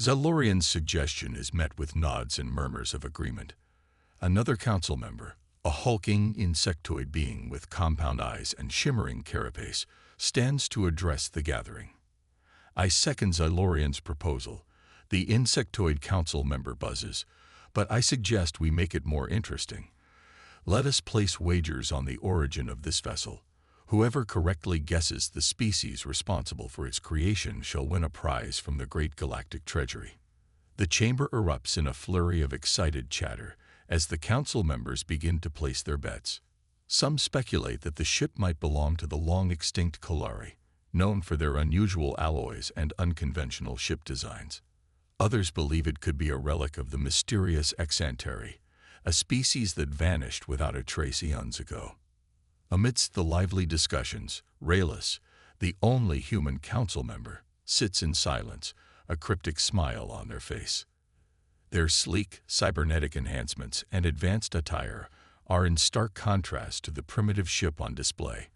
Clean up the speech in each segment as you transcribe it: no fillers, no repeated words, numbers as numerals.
Zalorian's suggestion is met with nods and murmurs of agreement. Another council member, a hulking insectoid being with compound eyes and shimmering carapace, stands to address the gathering. I second Zalorian's proposal. The insectoid council member buzzes, but I suggest we make it more interesting. Let us place wagers on the origin of this vessel. Whoever correctly guesses the species responsible for its creation shall win a prize from the great galactic treasury. The chamber erupts in a flurry of excited chatter as the council members begin to place their bets. Some speculate that the ship might belong to the long-extinct Kolari, known for their unusual alloys and unconventional ship designs. Others believe it could be a relic of the mysterious Exanteri, a species that vanished without a trace eons ago. Amidst the lively discussions, Raylis, the only human council member, sits in silence, a cryptic smile on their face. Their sleek, cybernetic enhancements and advanced attire are in stark contrast to the primitive ship on display.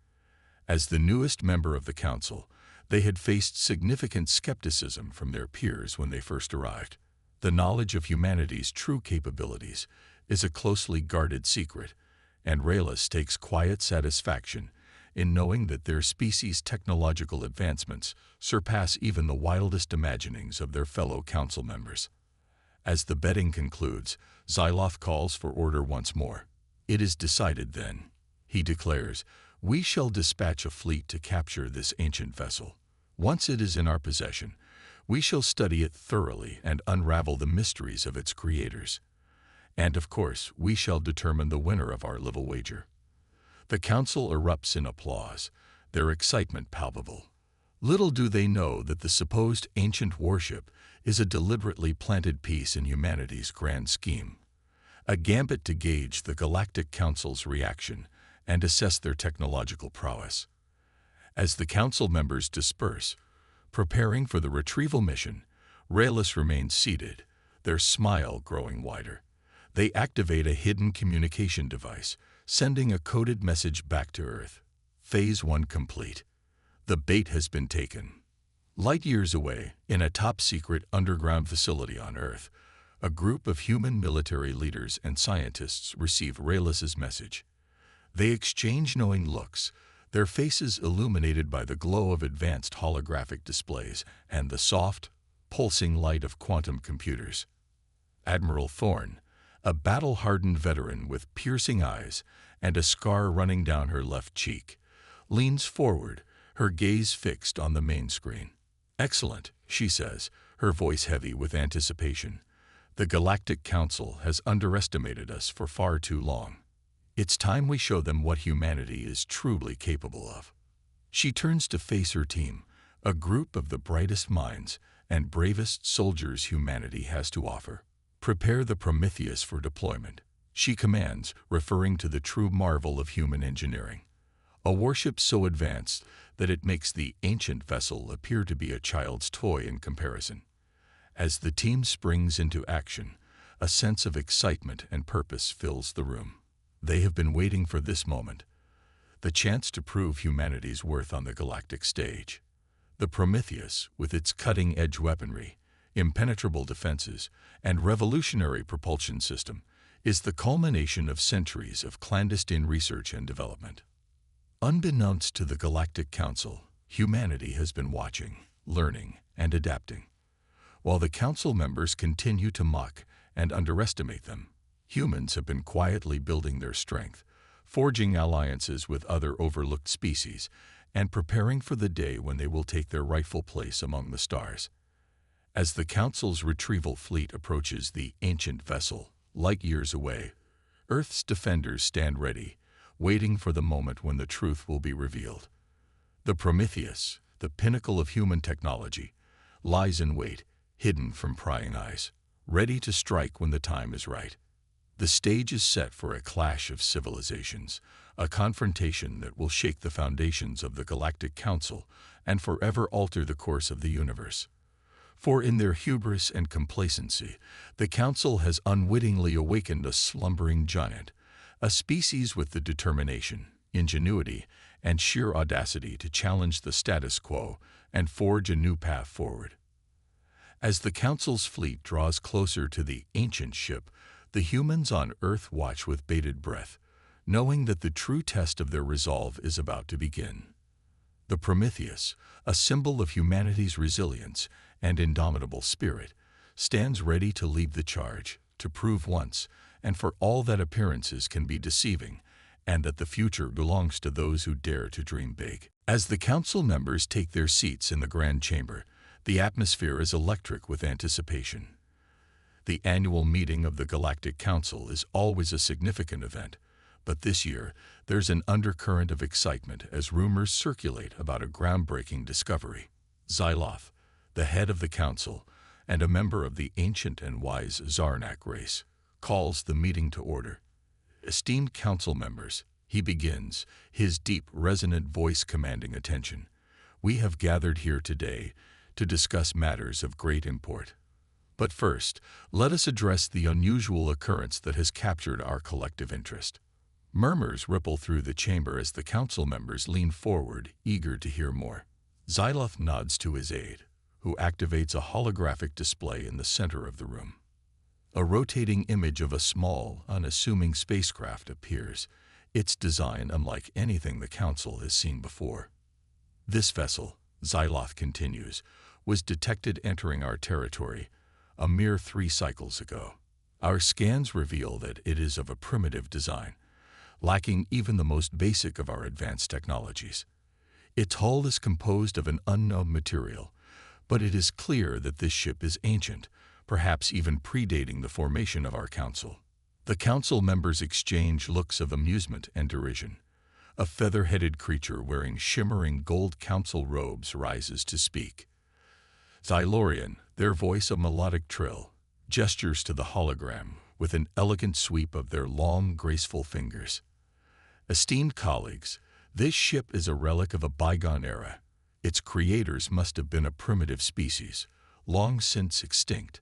As the newest member of the council, they had faced significant skepticism from their peers when they first arrived. The knowledge of humanity's true capabilities is a closely guarded secret, and Raylis takes quiet satisfaction in knowing that their species' technological advancements surpass even the wildest imaginings of their fellow council members. As the betting concludes, Xyloth calls for order once more. "It is decided then," he declares, "we shall dispatch a fleet to capture this ancient vessel. Once it is in our possession, we shall study it thoroughly and unravel the mysteries of its creators. And of course, we shall determine the winner of our little wager." The council erupts in applause, their excitement palpable. Little do they know that the supposed ancient warship is a deliberately planted piece in humanity's grand scheme, a gambit to gauge the Galactic Council's reaction and assess their technological prowess. As the council members disperse, preparing for the retrieval mission, Raylis remains seated, their smile growing wider. They activate a hidden communication device, sending a coded message back to Earth. Phase 1 complete. The bait has been taken. Light years away, in a top-secret underground facility on Earth, a group of human military leaders and scientists receive Raylis's message. They exchange knowing looks, their faces illuminated by the glow of advanced holographic displays and the soft, pulsing light of quantum computers. Admiral Thorne, a battle-hardened veteran with piercing eyes and a scar running down her left cheek, leans forward, her gaze fixed on the main screen. "Excellent," she says, her voice heavy with anticipation. "The Galactic Council has underestimated us for far too long. It's time we show them what humanity is truly capable of." She turns to face her team, a group of the brightest minds and bravest soldiers humanity has to offer. "Prepare the Prometheus for deployment," she commands, referring to the true marvel of human engineering. A warship so advanced that it makes the ancient vessel appear to be a child's toy in comparison. As the team springs into action, a sense of excitement and purpose fills the room. They have been waiting for this moment, the chance to prove humanity's worth on the galactic stage. The Prometheus, with its cutting-edge weaponry, impenetrable defenses, and revolutionary propulsion system, is the culmination of centuries of clandestine research and development. Unbeknownst to the Galactic Council, humanity has been watching, learning, and adapting. While the Council members continue to mock and underestimate them, humans have been quietly building their strength, forging alliances with other overlooked species, and preparing for the day when they will take their rightful place among the stars. As the Council's retrieval fleet approaches the ancient vessel, light years away, Earth's defenders stand ready, waiting for the moment when the truth will be revealed. The Prometheus, the pinnacle of human technology, lies in wait, hidden from prying eyes, ready to strike when the time is right. The stage is set for a clash of civilizations, a confrontation that will shake the foundations of the Galactic Council and forever alter the course of the universe. For in their hubris and complacency, the Council has unwittingly awakened a slumbering giant, a species with the determination, ingenuity, and sheer audacity to challenge the status quo and forge a new path forward. As the Council's fleet draws closer to the ancient ship, the humans on Earth watch with bated breath, knowing that the true test of their resolve is about to begin. The Prometheus, a symbol of humanity's resilience and indomitable spirit, stands ready to lead the charge, to prove once and for all that appearances can be deceiving, and that the future belongs to those who dare to dream big. As the Council members take their seats in the Grand Chamber, the atmosphere is electric with anticipation. The annual meeting of the Galactic Council is always a significant event, but this year there's an undercurrent of excitement as rumors circulate about a groundbreaking discovery. Xyloth, the head of the Council and a member of the ancient and wise Zarnak race, calls the meeting to order. Esteemed Council members, he begins, his deep, resonant voice commanding attention. We have gathered here today to discuss matters of great import. But first, let us address the unusual occurrence that has captured our collective interest. Murmurs ripple through the chamber as the Council members lean forward, eager to hear more. Xyloth nods to his aide, who activates a holographic display in the center of the room. A rotating image of a small, unassuming spacecraft appears, its design unlike anything the Council has seen before. This vessel, Xyloth continues, was detected entering our territory a mere 3 cycles ago. Our scans reveal that it is of a primitive design, lacking even the most basic of our advanced technologies. Its hull is composed of an unknown material, but it is clear that this ship is ancient, perhaps even predating the formation of our Council. The Council members exchange looks of amusement and derision. A feather-headed creature wearing shimmering gold Council robes rises to speak. Xylorian, their voice a melodic trill, gestures to the hologram with an elegant sweep of their long, graceful fingers. Esteemed colleagues, this ship is a relic of a bygone era. Its creators must have been a primitive species, long since extinct.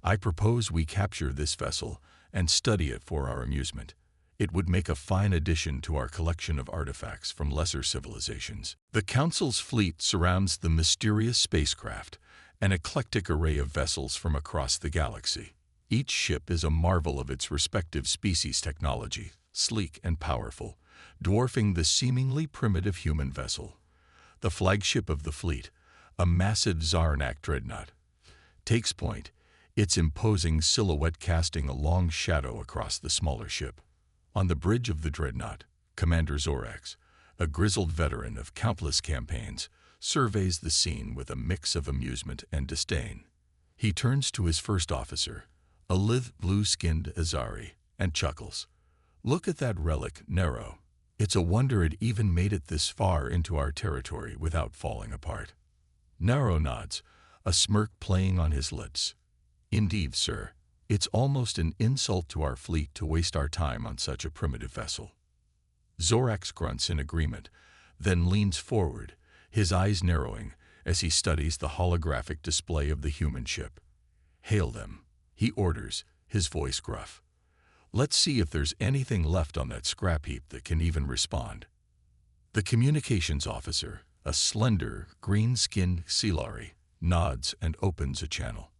I propose we capture this vessel and study it for our amusement. It would make a fine addition to our collection of artifacts from lesser civilizations. The Council's fleet surrounds the mysterious spacecraft, an eclectic array of vessels from across the galaxy. Each ship is a marvel of its respective species' technology, sleek and powerful, dwarfing the seemingly primitive human vessel. The flagship of the fleet, a massive Zarnak dreadnought, takes point, its imposing silhouette casting a long shadow across the smaller ship. On the bridge of the dreadnought, Commander Zorax, a grizzled veteran of countless campaigns, surveys the scene with a mix of amusement and disdain. He turns to his first officer, a lithe, blue-skinned Azari, and chuckles. Look at that relic, Nero. It's a wonder it even made it this far into our territory without falling apart. Nero nods, a smirk playing on his lips. Indeed, sir. It's almost an insult to our fleet to waste our time on such a primitive vessel. Zorax grunts in agreement, then leans forward, his eyes narrowing as he studies the holographic display of the human ship. Hail them, he orders, his voice gruff. Let's see if there's anything left on that scrap heap that can even respond. The communications officer, a slender, green-skinned Silari, nods and opens a channel.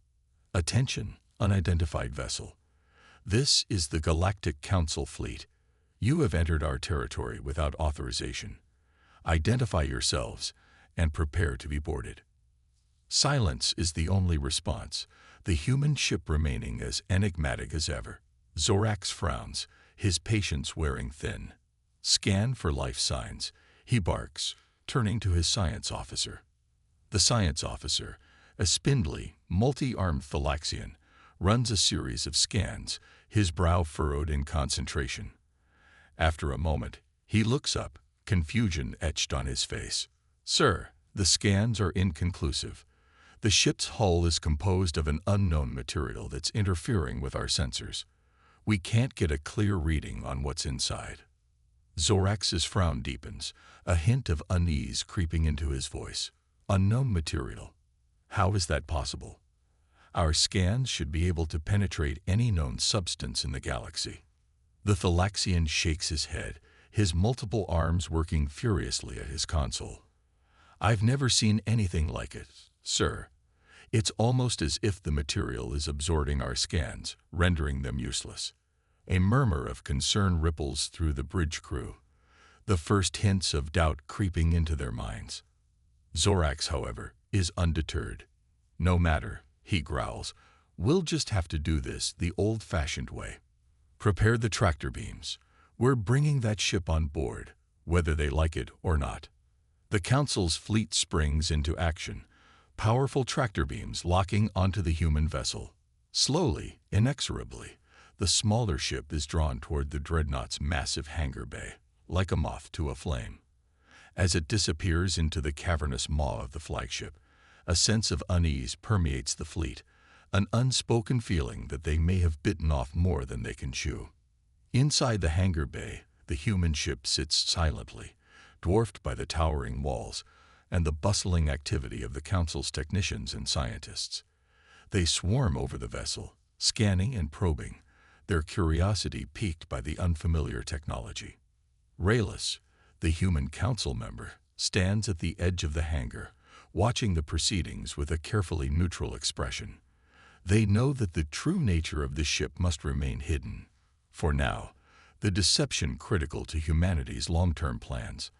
Attention, unidentified vessel. This is the Galactic Council fleet. You have entered our territory without authorization. Identify yourselves and prepare to be boarded. Silence is the only response, the human ship remaining as enigmatic as ever. Zorax frowns, his patience wearing thin. Scan for life signs, he barks, turning to his science officer. The science officer, a spindly, multi-armed Thalaxian, runs a series of scans, his brow furrowed in concentration. After a moment, he looks up, confusion etched on his face. Sir, the scans are inconclusive. The ship's hull is composed of an unknown material that's interfering with our sensors. We can't get a clear reading on what's inside. Zorax's frown deepens, a hint of unease creeping into his voice. Unknown material. How is that possible? Our scans should be able to penetrate any known substance in the galaxy. The Thalaxian shakes his head, his multiple arms working furiously at his console. I've never seen anything like it, sir. It's almost as if the material is absorbing our scans, rendering them useless. A murmur of concern ripples through the bridge crew, the first hints of doubt creeping into their minds. Zorax, however, is undeterred. No matter, he growls, we'll just have to do this the old-fashioned way. Prepare the tractor beams. We're bringing that ship on board, whether they like it or not. The Council's fleet springs into action, powerful tractor beams locking onto the human vessel. Slowly, inexorably, the smaller ship is drawn toward the dreadnought's massive hangar bay, like a moth to a flame. As it disappears into the cavernous maw of the flagship, a sense of unease permeates the fleet, an unspoken feeling that they may have bitten off more than they can chew. Inside the hangar bay, the human ship sits silently, dwarfed by the towering walls and the bustling activity of the Council's technicians and scientists. They swarm over the vessel, scanning and probing, their curiosity piqued by the unfamiliar technology. Raylus, the human council member, stands at the edge of the hangar, watching the proceedings with a carefully neutral expression. They know that the true nature of the ship must remain hidden. For now, the deception critical to humanity's long-term plans.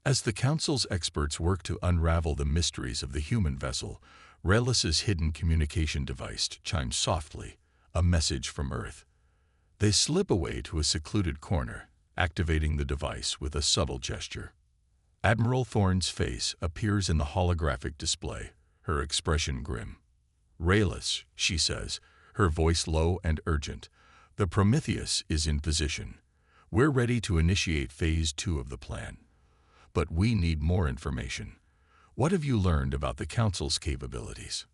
As the Council's experts work to unravel the mysteries of the human vessel, Raylus's hidden communication device chimes softly, a message from Earth. They slip away to a secluded corner, activating the device with a subtle gesture. Admiral Thorne's face appears in the holographic display, her expression grim. Raylus, she says, her voice low and urgent, the Prometheus is in position. We're ready to initiate Phase 2 of the plan. But we need more information. What have you learned about the Council's capabilities?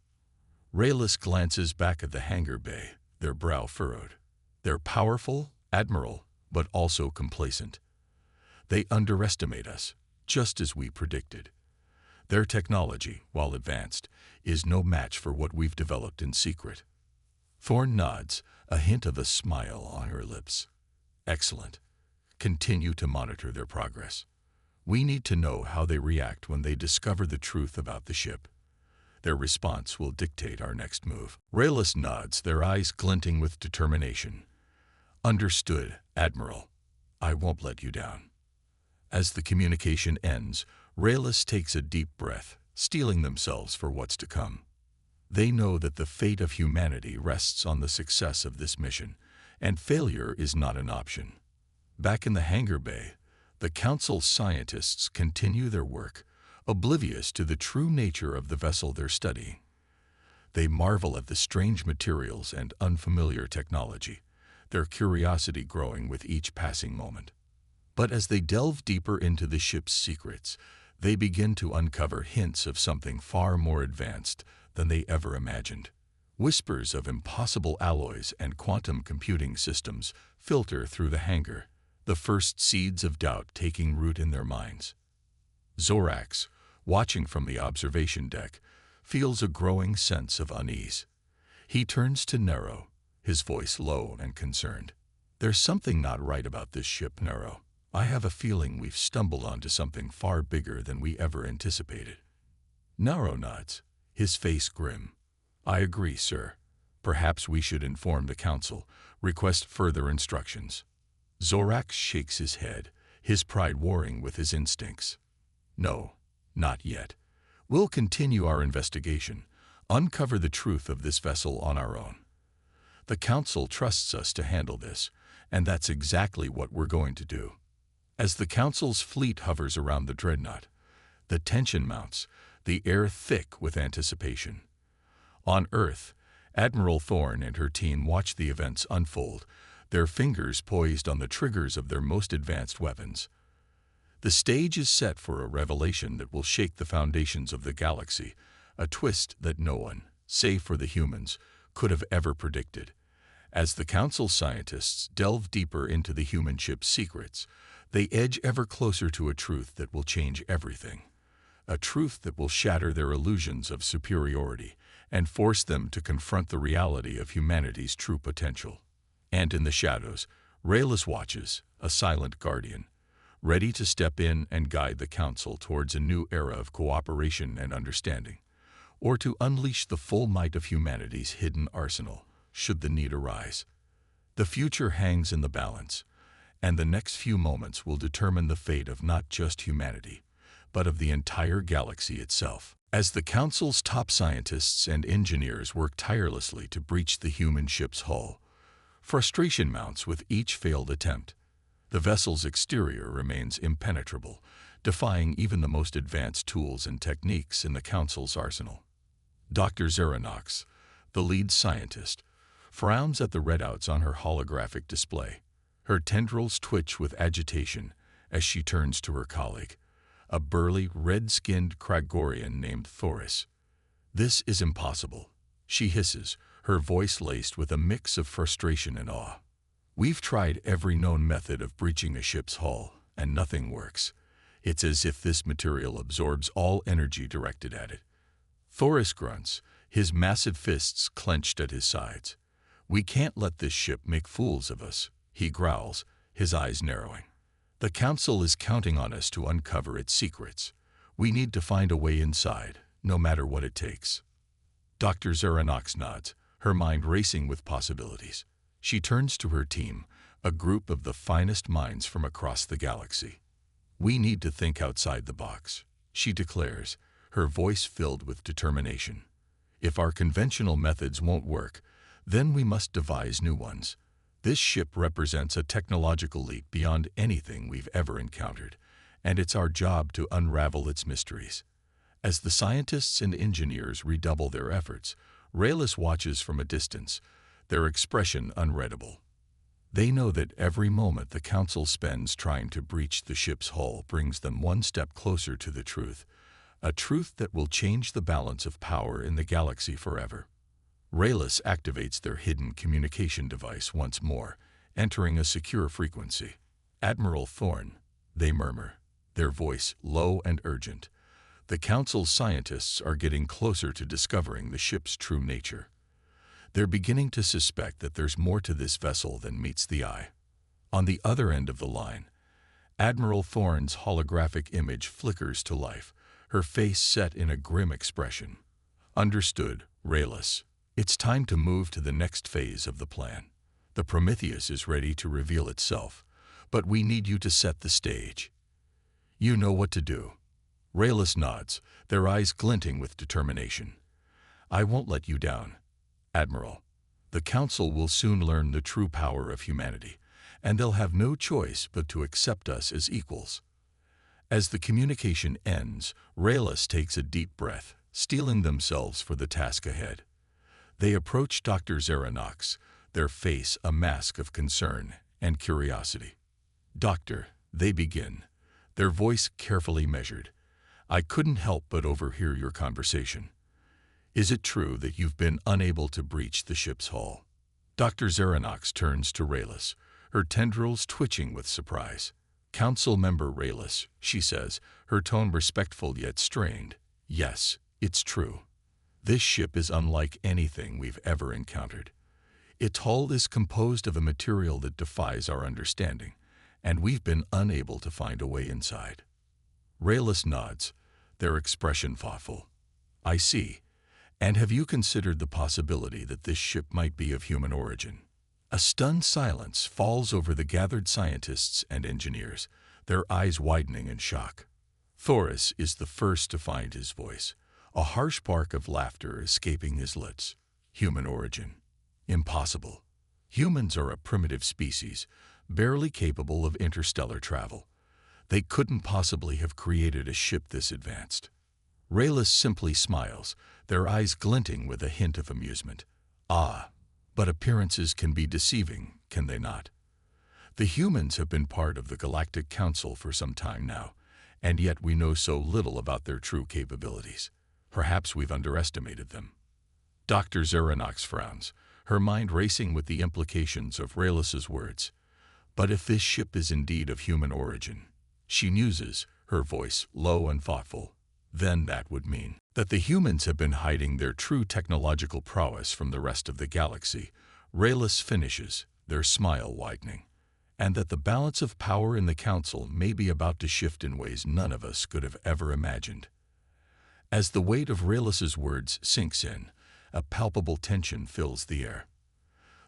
Raylus glances back at the hangar bay, their brow furrowed. They're powerful, Admiral, but also complacent. They underestimate us, just as we predicted. Their technology, while advanced, is no match for what we've developed in secret. Thorne nods, a hint of a smile on her lips. Excellent. Continue to monitor their progress. We need to know how they react when they discover the truth about the ship. Their response will dictate our next move. Raylus nods, their eyes glinting with determination. Understood, Admiral. I won't let you down. As the communication ends, Raylus takes a deep breath, steeling themselves for what's to come. They know that the fate of humanity rests on the success of this mission, and failure is not an option. Back in the hangar bay, the Council scientists continue their work, oblivious to the true nature of the vessel they're studying. They marvel at the strange materials and unfamiliar technology, their curiosity growing with each passing moment. But as they delve deeper into the ship's secrets, they begin to uncover hints of something far more advanced than they ever imagined. Whispers of impossible alloys and quantum computing systems filter through the hangar, the first seeds of doubt taking root in their minds. Zorax, watching from the observation deck, feels a growing sense of unease. He turns to Nero, his voice low and concerned. There's something not right about this ship, Nero. I have a feeling we've stumbled onto something far bigger than we ever anticipated. Nero nods, his face grim. I agree, sir. Perhaps we should inform the Council, request further instructions. Zorax shakes his head, his pride warring with his instincts. No, not yet. We'll continue our investigation, uncover the truth of this vessel on our own. The Council trusts us to handle this, and that's exactly what we're going to do. As the Council's fleet hovers around the dreadnought, the tension mounts, the air thick with anticipation. On Earth, Admiral Thorne and her team watch the events unfold, their fingers poised on the triggers of their most advanced weapons. The stage is set for a revelation that will shake the foundations of the galaxy, a twist that no one, save for the humans, could have ever predicted. As the Council scientists delve deeper into the human ship's secrets, they edge ever closer to a truth that will change everything. A truth that will shatter their illusions of superiority and force them to confront the reality of humanity's true potential. And in the shadows, Raylus watches, a silent guardian, ready to step in and guide the Council towards a new era of cooperation and understanding. or to unleash the full might of humanity's hidden arsenal, should the need arise. The future hangs in the balance, and the next few moments will determine the fate of not just humanity, but of the entire galaxy itself. As the Council's top scientists and engineers work tirelessly to breach the human ship's hull, frustration mounts with each failed attempt. The vessel's exterior remains impenetrable, defying even the most advanced tools and techniques in the Council's arsenal. Dr. Zeranox, the lead scientist, frowns at the readouts on her holographic display. Her tendrils twitch with agitation as she turns to her colleague, a burly, red-skinned Kragorian named Thoris. "This is impossible," she hisses, her voice laced with a mix of frustration and awe. "We've tried every known method of breaching a ship's hull, and nothing works. It's as if this material absorbs all energy directed at it." Thoris grunts, his massive fists clenched at his sides. "We can't let this ship make fools of us," he growls, his eyes narrowing. "The Council is counting on us to uncover its secrets. We need to find a way inside, no matter what it takes." Dr. Zeranox nods, her mind racing with possibilities. She turns to her team, a group of the finest minds from across the galaxy. "We need to think outside the box," she declares, her voice filled with determination. "If our conventional methods won't work, then we must devise new ones. This ship represents a technological leap beyond anything we've ever encountered, and it's our job to unravel its mysteries." As the scientists and engineers redouble their efforts, Raylis watches from a distance, their expression unreadable. They know that every moment the Council spends trying to breach the ship's hull brings them one step closer to the truth, a truth that will change the balance of power in the galaxy forever. Raylis activates their hidden communication device once more, entering a secure frequency. "Admiral Thorne," they murmur, their voice low and urgent. The Council's scientists are getting closer to discovering the ship's true nature. They're beginning to suspect that there's more to this vessel than meets the eye. On the other end of the line, Admiral Thorne's holographic image flickers to life, her face set in a grim expression. "Understood, Raylis. It's time to move to the next phase of the plan. The Prometheus is ready to reveal itself, but we need you to set the stage." "You know what to do." Raylis nods, their eyes glinting with determination. "I won't let you down, Admiral. The Council will soon learn the true power of humanity, and they'll have no choice but to accept us as equals." As the communication ends, Raylis takes a deep breath, steeling themselves for the task ahead. They approach Dr. Zeranox, their face a mask of concern and curiosity. "Doctor," they begin, their voice carefully measured, "I couldn't help but overhear your conversation. Is it true that you've been unable to breach the ship's hull?" Dr. Zeranox turns to Raylis, her tendrils twitching with surprise. "Council member Raylis," she says, her tone respectful yet strained, "yes, it's true. This ship is unlike anything we've ever encountered. Its hull is composed of a material that defies our understanding, and we've been unable to find a way inside." Raylis nods, their expression thoughtful. "I see. And have you considered the possibility that this ship might be of human origin?" A stunned silence falls over the gathered scientists and engineers, their eyes widening in shock. Thoris is the first to find his voice, a harsh bark of laughter escaping his lips. "Human origin? Impossible. Humans are a primitive species, barely capable of interstellar travel. They couldn't possibly have created a ship this advanced." Raylis simply smiles, their eyes glinting with a hint of amusement. "Ah, but appearances can be deceiving, can they not? The humans have been part of the Galactic Council for some time now, and yet we know so little about their true capabilities. Perhaps we've underestimated them." Dr. Zeranox frowns, her mind racing with the implications of Raylis's words. "But if this ship is indeed of human origin," she muses, her voice low and thoughtful, "then that would mean that the humans have been hiding their true technological prowess from the rest of the galaxy." Raylis finishes, their smile widening. "And that the balance of power in the Council may be about to shift in ways none of us could have ever imagined." As the weight of Raylus's words sinks in, a palpable tension fills the air.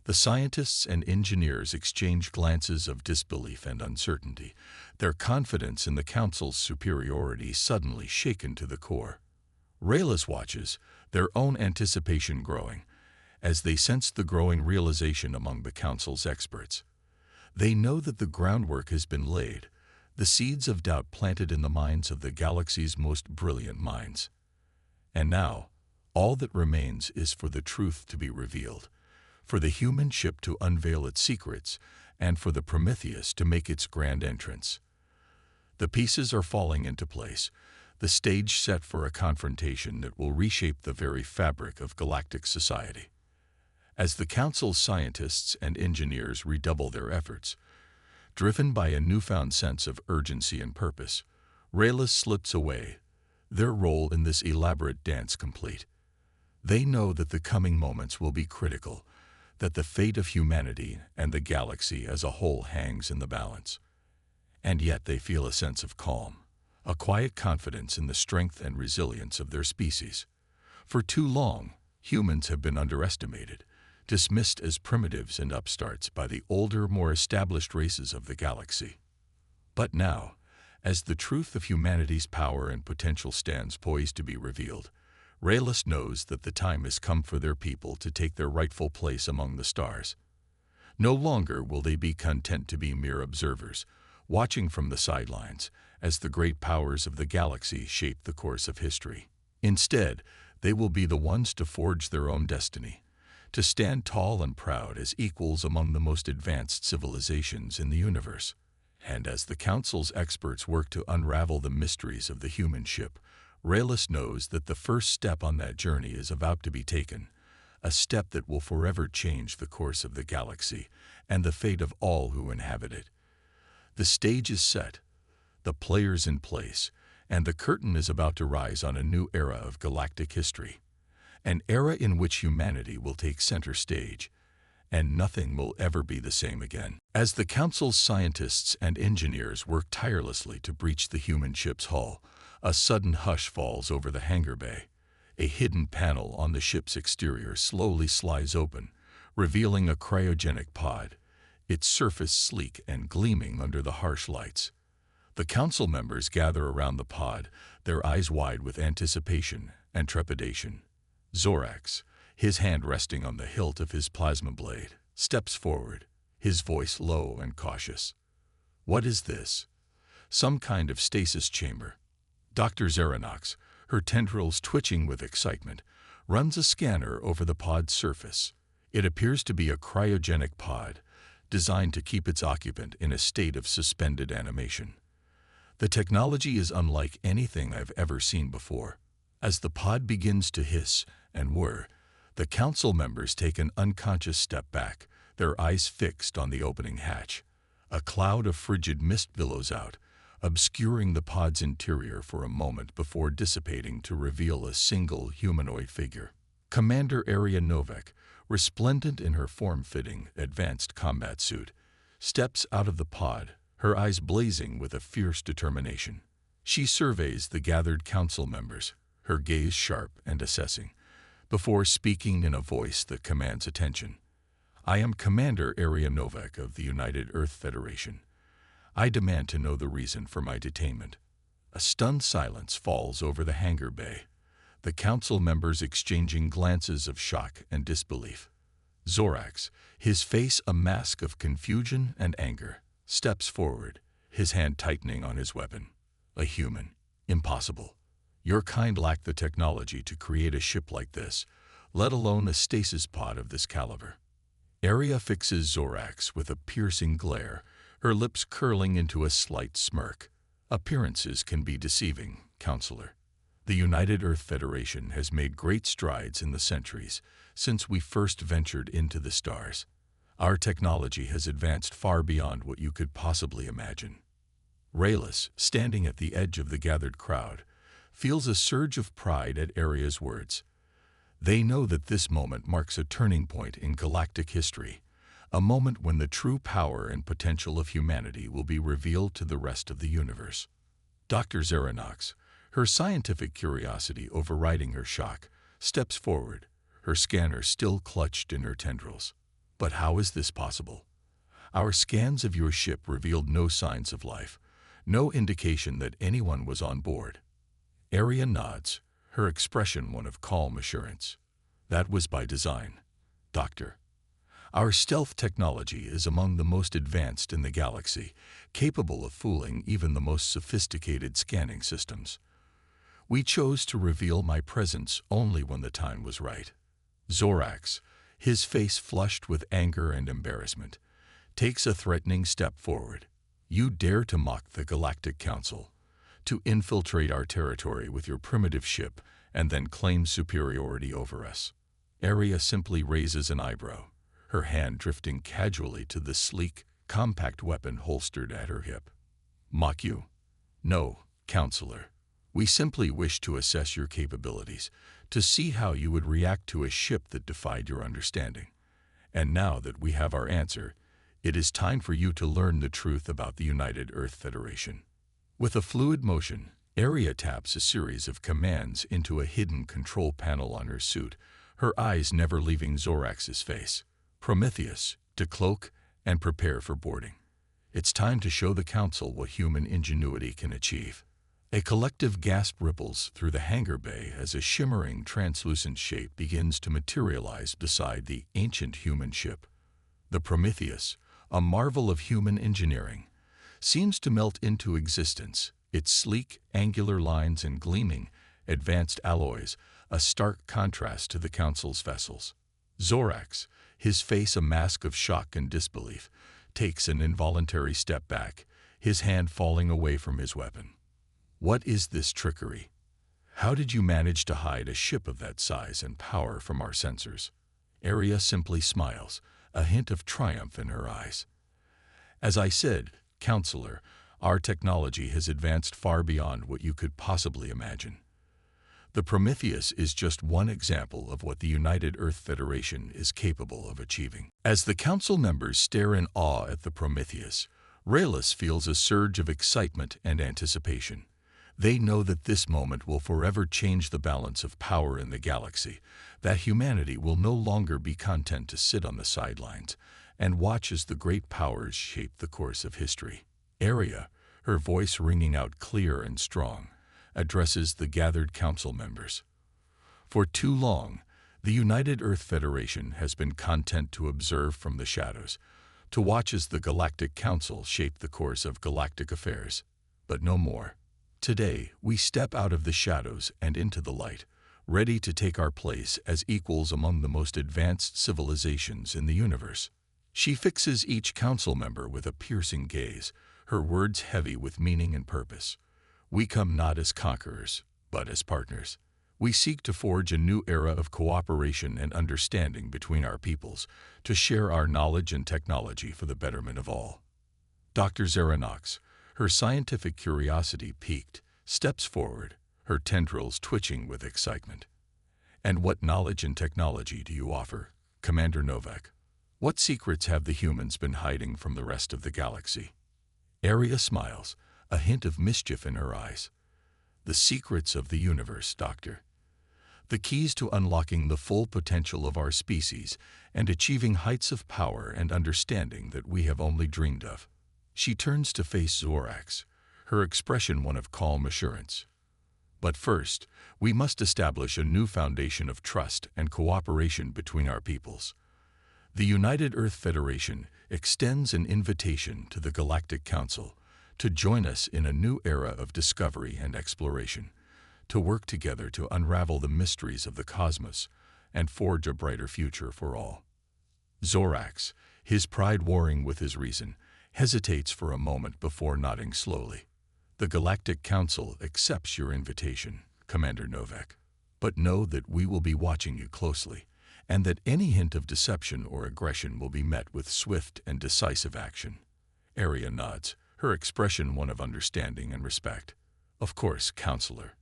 The scientists and engineers exchange glances of disbelief and uncertainty, their confidence in the Council's superiority suddenly shaken to the core. Raylus watches, their own anticipation growing, as they sense the growing realization among the Council's experts. They know that the groundwork has been laid, the seeds of doubt planted in the minds of the galaxy's most brilliant minds. And now, all that remains is for the truth to be revealed, for the human ship to unveil its secrets, and for the Prometheus to make its grand entrance. The pieces are falling into place, the stage set for a confrontation that will reshape the very fabric of galactic society. As the Council's scientists and engineers redouble their efforts, driven by a newfound sense of urgency and purpose, Raylus slips away, their role in this elaborate dance complete. They know that the coming moments will be critical, that the fate of humanity and the galaxy as a whole hangs in the balance. And yet they feel a sense of calm, a quiet confidence in the strength and resilience of their species. For too long, humans have been underestimated, dismissed as primitives and upstarts by the older, more established races of the galaxy. But now, as the truth of humanity's power and potential stands poised to be revealed, Raylus knows that the time has come for their people to take their rightful place among the stars. No longer will they be content to be mere observers, watching from the sidelines as the great powers of the galaxy shape the course of history. Instead, they will be the ones to forge their own destiny, to stand tall and proud as equals among the most advanced civilizations in the universe. And as the Council's experts work to unravel the mysteries of the human ship, Raylus knows that the first step on that journey is about to be taken, a step that will forever change the course of the galaxy and the fate of all who inhabit it. The stage is set, the players in place, and the curtain is about to rise on a new era of galactic history, an era in which humanity will take center stage, and nothing will ever be the same again. As the Council's scientists and engineers work tirelessly to breach the human ship's hull, a sudden hush falls over the hangar bay. A hidden panel on the ship's exterior slowly slides open, revealing a cryogenic pod, its surface sleek and gleaming under the harsh lights. The Council members gather around the pod, their eyes wide with anticipation and trepidation. Zorax, his hand resting on the hilt of his plasma blade, steps forward, his voice low and cautious. What is this? Some kind of stasis chamber. Dr. Zeranox, her tendrils twitching with excitement, runs a scanner over the pod's surface. It appears to be a cryogenic pod, designed to keep its occupant in a state of suspended animation. The technology is unlike anything I've ever seen before. As the pod begins to hiss and whir, the Council members take an unconscious step back, their eyes fixed on the opening hatch. A cloud of frigid mist billows out, obscuring the pod's interior for a moment before dissipating to reveal a single humanoid figure. Commander Aria Novak, resplendent in her form-fitting, advanced combat suit, steps out of the pod, her eyes blazing with a fierce determination. She surveys the gathered Council members, her gaze sharp and assessing, before speaking in a voice that commands attention. I am Commander Aria Novak of the United Earth Federation. I demand to know the reason for my detainment. A stunned silence falls over the hangar bay, the Council members exchanging glances of shock and disbelief. Zorax, his face a mask of confusion and anger, steps forward, his hand tightening on his weapon. A human. Impossible. Your kind lack the technology to create a ship like this, let alone a stasis pod of this caliber. Aria fixes Zorax with a piercing glare, her lips curling into a slight smirk. Appearances can be deceiving, Counselor. The United Earth Federation has made great strides in the centuries since we first ventured into the stars. Our technology has advanced far beyond what you could possibly imagine. Raylus, standing at the edge of the gathered crowd, feels a surge of pride at Aria's words. They know that this moment marks a turning point in galactic history, a moment when the true power and potential of humanity will be revealed to the rest of the universe. Dr. Zeranox, her scientific curiosity overriding her shock, steps forward, her scanner still clutched in her tendrils. But how is this possible? Our scans of your ship revealed no signs of life, no indication that anyone was on board. Arya nods, her expression one of calm assurance. That was by design, Doctor. Our stealth technology is among the most advanced in the galaxy, capable of fooling even the most sophisticated scanning systems. We chose to reveal my presence only when the time was right. Zorax, his face flushed with anger and embarrassment, takes a threatening step forward. You dare to mock the Galactic Council, to infiltrate our territory with your primitive ship and then claim superiority over us. Arya simply raises an eyebrow, her hand drifting casually to the sleek, compact weapon holstered at her hip. Mock you? No, Counselor. We simply wish to assess your capabilities, to see how you would react to a ship that defied your understanding. And now that we have our answer, it is time for you to learn the truth about the United Earth Federation. With a fluid motion, Arya taps a series of commands into a hidden control panel on her suit, her eyes never leaving Zorax's face. Prometheus, decloak and prepare for boarding. It's time to show the Council what human ingenuity can achieve. A collective gasp ripples through the hangar bay as a shimmering, translucent shape begins to materialize beside the ancient human ship. The Prometheus, a marvel of human engineering, seems to melt into existence, its sleek, angular lines and gleaming, advanced alloys, a stark contrast to the Council's vessels. Zorax, his face a mask of shock and disbelief, takes an involuntary step back, his hand falling away from his weapon. What is this trickery? How did you manage to hide a ship of that size and power from our sensors? Arya simply smiles, a hint of triumph in her eyes. As I said, Counselor, our technology has advanced far beyond what you could possibly imagine. The Prometheus is just one example of what the United Earth Federation is capable of achieving. As the Council members stare in awe at the Prometheus, Raylis feels a surge of excitement and anticipation. They know that this moment will forever change the balance of power in the galaxy, that humanity will no longer be content to sit on the sidelines and watch as the great powers shape the course of history. Arya, her voice ringing out clear and strong, addresses the gathered Council members. For too long, the United Earth Federation has been content to observe from the shadows, to watch as the Galactic Council shape the course of galactic affairs. But no more. Today, we step out of the shadows and into the light, ready to take our place as equals among the most advanced civilizations in the universe. She fixes each Council member with a piercing gaze, her words heavy with meaning and purpose. We come not as conquerors, but as partners. We seek to forge a new era of cooperation and understanding between our peoples, to share our knowledge and technology for the betterment of all. Dr. Zaranox, her scientific curiosity piqued, steps forward, her tendrils twitching with excitement. And what knowledge and technology do you offer, Commander Novak? What secrets have the humans been hiding from the rest of the galaxy? Arya smiles, a hint of mischief in her eyes. The secrets of the universe, Doctor. The keys to unlocking the full potential of our species and achieving heights of power and understanding that we have only dreamed of. She turns to face Zorax, her expression one of calm assurance. But first, we must establish a new foundation of trust and cooperation between our peoples. The United Earth Federation extends an invitation to the Galactic Council to join us in a new era of discovery and exploration, to work together to unravel the mysteries of the cosmos and forge a brighter future for all. Zorax, his pride warring with his reason, hesitates for a moment before nodding slowly. The Galactic Council accepts your invitation, Commander Novak, but know that we will be watching you closely, and that any hint of deception or aggression will be met with swift and decisive action. Arya nods, her expression one of understanding and respect. Of course, Counselor.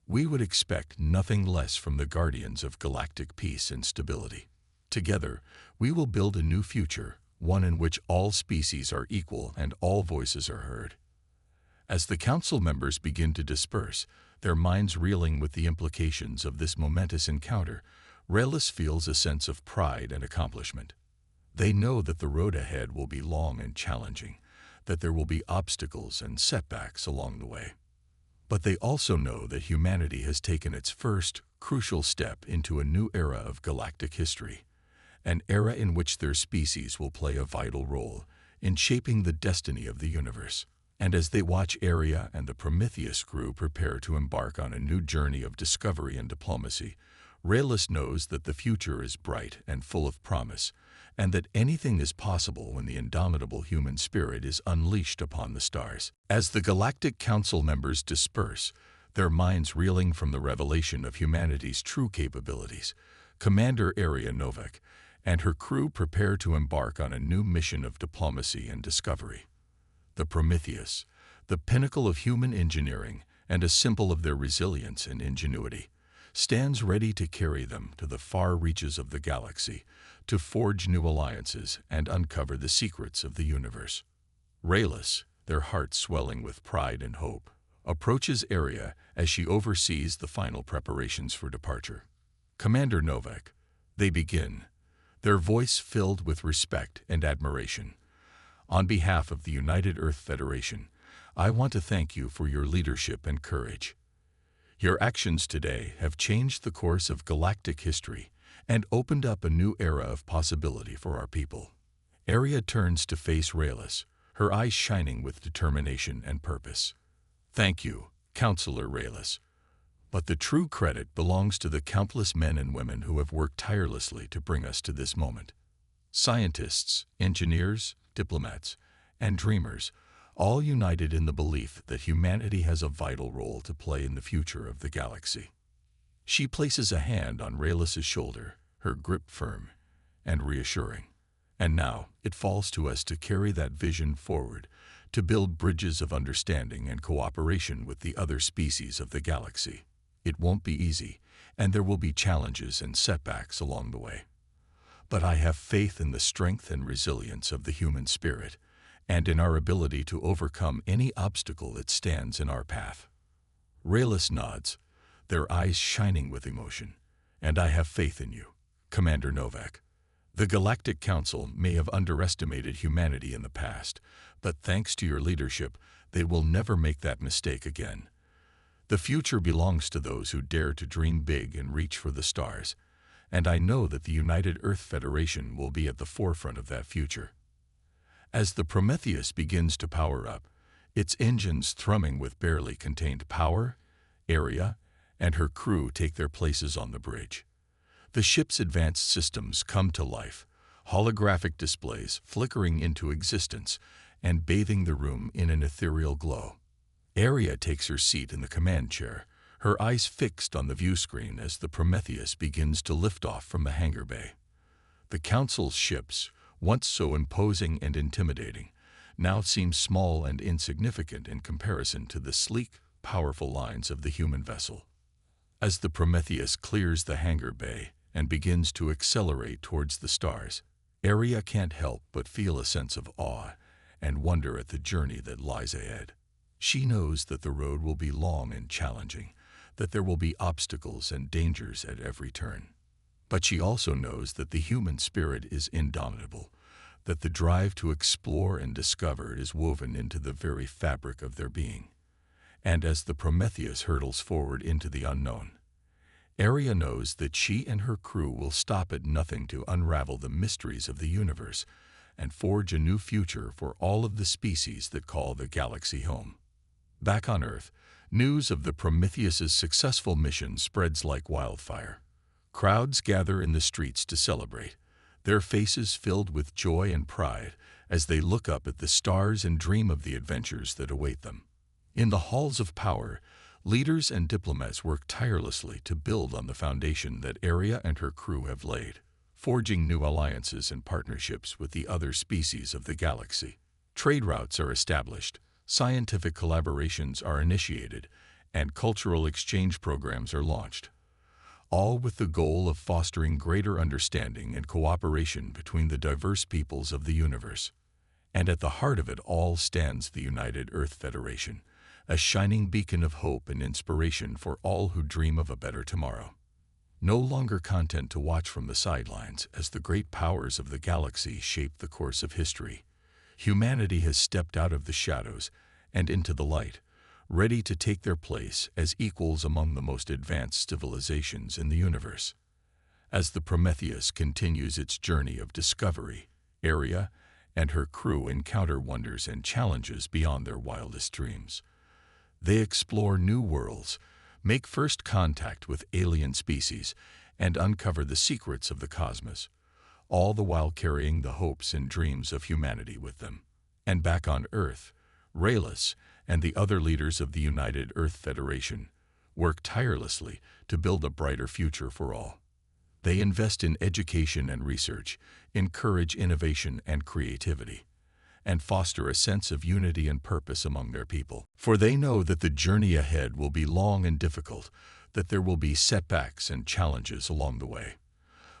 We would expect nothing less from the guardians of galactic peace and stability. Together, we will build a new future, one in which all species are equal and all voices are heard. As the Council members begin to disperse, Their minds reeling with the implications of this momentous encounter, Raelis feels a sense of pride and accomplishment. They know that the road ahead will be long and challenging, that there will be obstacles and setbacks along the way. But they also know that humanity has taken its first, crucial step into a new era of galactic history, an era in which their species will play a vital role in shaping the destiny of the universe. And as they watch Aria and the Prometheus crew prepare to embark on a new journey of discovery and diplomacy, Raelis knows that the future is bright and full of promise, and that anything is possible when the indomitable human spirit is unleashed upon the stars. As the Galactic Council members disperse, their minds reeling from the revelation of humanity's true capabilities, Commander Aria Novak and her crew prepare to embark on a new mission of diplomacy and discovery. The Prometheus, the pinnacle of human engineering and a symbol of their resilience and ingenuity, stands ready to carry them to the far reaches of the galaxy, to forge new alliances and uncover the secrets of the universe. Raelis, their hearts swelling with pride and hope, approaches Aria as she oversees the final preparations for departure. Commander Novak, they begin, their voice filled with respect and admiration. On behalf of the United Earth Federation, I want to thank you for your leadership and courage. Your actions today have changed the course of galactic history and opened up a new era of possibility for our people. Aria turns to face Raelis, her eyes shining with determination and purpose. Thank you, Counselor Raelis. But the true credit belongs to the countless men and women who have worked tirelessly to bring us to this moment. Scientists, engineers, diplomats, and dreamers, all united in the belief that humanity has a vital role to play in the future of the galaxy. She places a hand on Raelis' shoulder, her grip firm and reassuring. And now it falls to us to carry that vision forward, to build bridges of understanding and cooperation with the other species of the galaxy. It won't be easy, and there will be challenges and setbacks along the way. But I have faith in the strength and resilience of the human spirit, and in our ability to overcome any obstacle that stands in our path. Raelis nods, their eyes shining with emotion. And I have faith in you, Commander Novak. The Galactic Council may have underestimated humanity in the past, but thanks to your leadership, they will never make that mistake again. The future belongs to those who dare to dream big and reach for the stars, and I know that the United Earth Federation will be at the forefront of that future. As the Prometheus begins to power up, its engines thrumming with barely contained power, Aria and her crew take their places on the bridge. The ship's advanced systems come to life, holographic displays flickering into existence and bathing the room in an ethereal glow. Aria takes her seat in the command chair, her eyes fixed on the view screen as the Prometheus begins to lift off from the hangar bay. The Council's ships, once so imposing and intimidating, now seem small and insignificant in comparison to the sleek, powerful lines of the human vessel. As the Prometheus clears the hangar bay and begins to accelerate towards the stars, Aria can't help but feel a sense of awe and wonder at the journey that lies ahead. She knows that the road will be long and challenging, that there will be obstacles and dangers at every turn. But she also knows that the human spirit is indomitable, that the drive to explore and discover is woven into the very fabric of their being. And as the Prometheus hurtles forward into the unknown, Aria knows that she and her crew will stop at nothing to unravel the mysteries of the universe and forge a new future for all of the species that call the galaxy home. Back on Earth, news of the Prometheus's successful mission spreads like wildfire. Crowds gather in the streets to celebrate, their faces filled with joy and pride as they look up at the stars and dream of the adventures that await them. In the halls of power, leaders and diplomats work tirelessly to build on the foundation that Aria and her crew have laid, forging new alliances and partnerships with the other species of the galaxy. Trade routes are established, scientific collaborations are initiated, and cultural exchange programs are launched, all with the goal of fostering greater understanding and cooperation between the diverse peoples of the universe. And at the heart of it all stands the United Earth Federation, a shining beacon of hope and inspiration for all who dream of a better tomorrow. No longer content to watch from the sidelines as the great powers of the galaxy shape the course of history, humanity has stepped out of the shadows and into the light, ready to take their place as equals among the most advanced civilizations in the universe. As the Prometheus continues its journey of discovery, Aria and her crew encounter wonders and challenges beyond their wildest dreams. They explore new worlds, make first contact with alien species, and uncover the secrets of the cosmos, all the while carrying the hopes and dreams of humanity with them. And back on Earth, Raylos and the other leaders of the United Earth Federation work tirelessly to build a brighter future for all. They invest in education and research, encourage innovation and creativity, and foster a sense of unity and purpose among their people. For they know that the journey ahead will be long and difficult, that there will be setbacks and challenges along the way.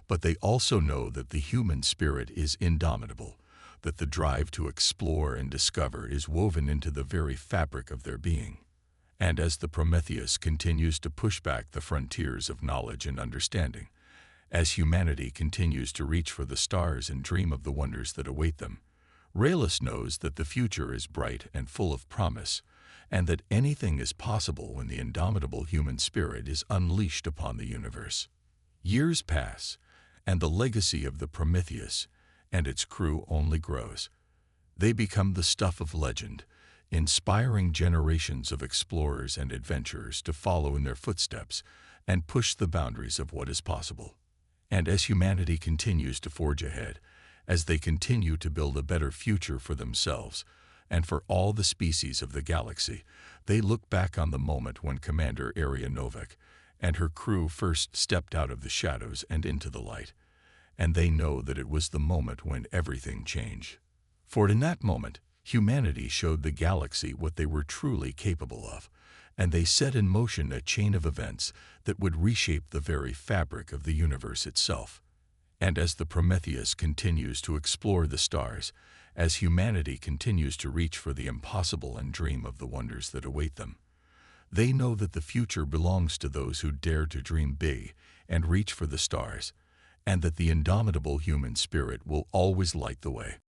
But they also know that the human spirit is indomitable, that the drive to explore and discover is woven into the very fabric of their being. And as the Prometheus continues to push back the frontiers of knowledge and understanding, as humanity continues to reach for the stars and dream of the wonders that await them, Raylos knows that the future is bright and full of promise, and that anything is possible when the indomitable human spirit is unleashed upon the universe. Years pass, and the legacy of the Prometheus and its crew only grows. They become the stuff of legend, inspiring generations of explorers and adventurers to follow in their footsteps and push the boundaries of what is possible. And as humanity continues to forge ahead, as they continue to build a better future for themselves and for all the species of the galaxy, they look back on the moment when Commander Aria Novak and her crew first stepped out of the shadows and into the light, and they know that it was the moment when everything changed. For in that moment, humanity showed the galaxy what they were truly capable of, and they set in motion a chain of events that would reshape the very fabric of the universe itself. And as the Prometheus continues to explore the stars, as humanity continues to reach for the impossible and dream of the wonders that await them, they know that the future belongs to those who dare to dream big and reach for the stars, and that the indomitable human spirit will always light the way.